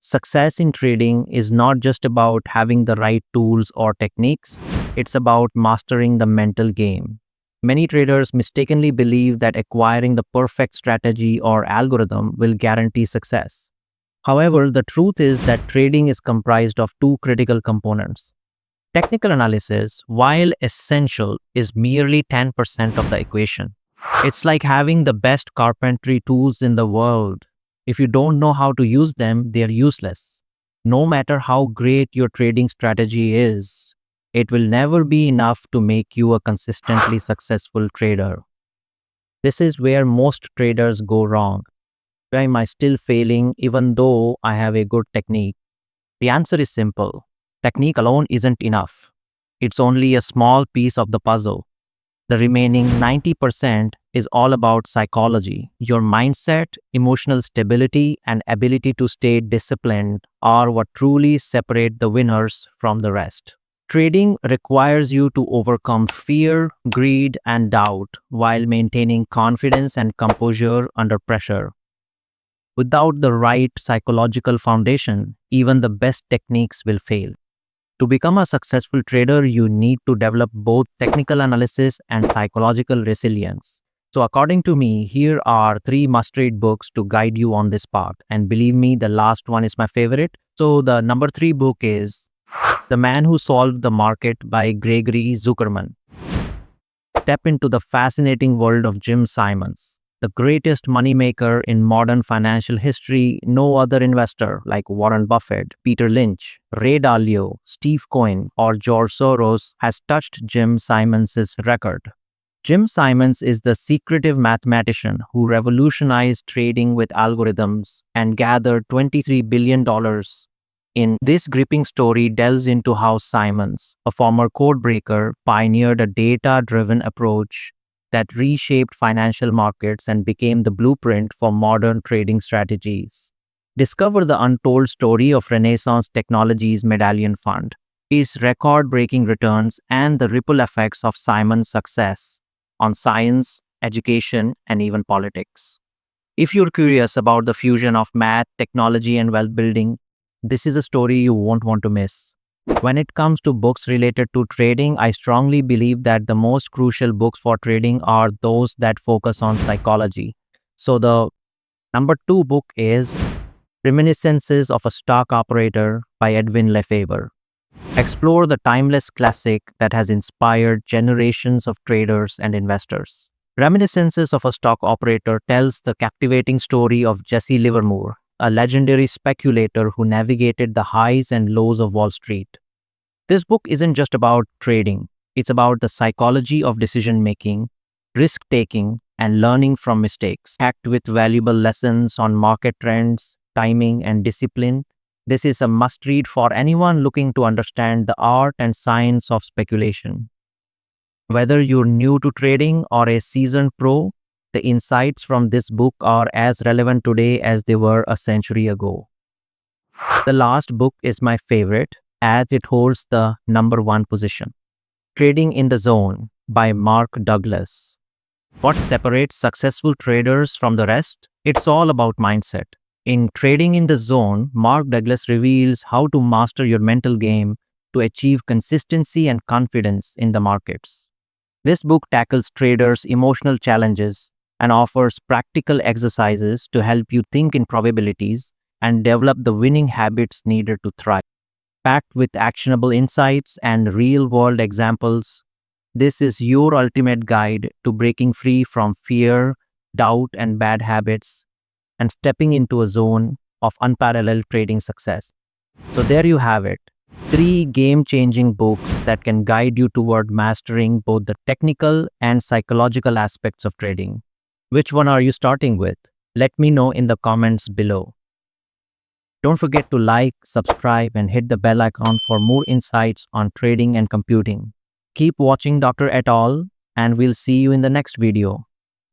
Success in trading is not just about having the right tools or techniques, it's about mastering the mental game. Many traders mistakenly believe that acquiring the perfect strategy or algorithm will guarantee success. However, the truth is that trading is comprised of two critical components. Technical analysis, while essential, is merely 10% of the equation. It's like having the best carpentry tools in the world. If you don't know how to use them, they're useless. No matter how great your trading strategy is, it will never be enough to make you a consistently successful trader. This is where most traders go wrong. Why am I still failing even though I have a good technique? The answer is simple. Technique alone isn't enough. It's only a small piece of the puzzle. The remaining 90% is all about psychology. Your mindset, emotional stability, and ability to stay disciplined are what truly separate the winners from the rest. Trading requires you to overcome fear, greed, and doubt while maintaining confidence and composure under pressure. Without the right psychological foundation, even the best techniques will fail. To become a successful trader, you need to develop both technical analysis and psychological resilience. So, according to me, here are three must-read books to guide you on this path. And believe me, the last one is my favorite. So, the number three book is The Man Who Solved the Market by Gregory Zuckerman. Step into the fascinating world of Jim Simons, the greatest moneymaker in modern financial history. No other investor like Warren Buffett, Peter Lynch, Ray Dalio, Steve Cohen, or George Soros has touched Jim Simons' record. Jim Simons is the secretive mathematician who revolutionized trading with algorithms and gathered $23 billion. In this gripping story delves into how Simons, a former codebreaker, pioneered a data-driven approach that reshaped financial markets and became the blueprint for modern trading strategies. Discover the untold story of Renaissance Technologies Medallion Fund, its record-breaking returns, and the ripple effects of Simons' success on science, education, and even politics. If you're curious about the fusion of math, technology, and wealth building, this is a story you won't want to miss. When it comes to books related to trading, I strongly believe that the most crucial books for trading are those that focus on psychology. So the number two book is Reminiscences of a Stock Operator by Edwin Lefèvre. Explore the timeless classic that has inspired generations of traders and investors. Reminiscences of a Stock Operator tells the captivating story of Jesse Livermore, a legendary speculator who navigated the highs and lows of Wall Street. This book isn't just about trading, it's about the psychology of decision making, risk taking, and learning from mistakes. Packed with valuable lessons on market trends, timing, and discipline, this is a must read for anyone looking to understand the art and science of speculation. Whether you're new to trading or a seasoned pro, the insights from this book are as relevant today as they were a century ago. The last book is my favorite as it holds the number one position. Trading in the Zone by Mark Douglas. What separates successful traders from the rest? It's all about mindset. In Trading in the Zone, Mark Douglas reveals how to master your mental game to achieve consistency and confidence in the markets. This book tackles traders' emotional challenges and offers practical exercises to help you think in probabilities and develop the winning habits needed to thrive. Packed with actionable insights and real-world examples, this is your ultimate guide to breaking free from fear, doubt, and bad habits and stepping into a zone of unparalleled trading success. So there you have it. 3 game-changing books that can guide you toward mastering both the technical and psychological aspects of trading. Which one are you starting with? Let me know in the comments below. Don't forget to like, subscribe, and hit the bell icon for more insights on trading and computing. Keep watching Dr. Et al., and we'll see you in the next video.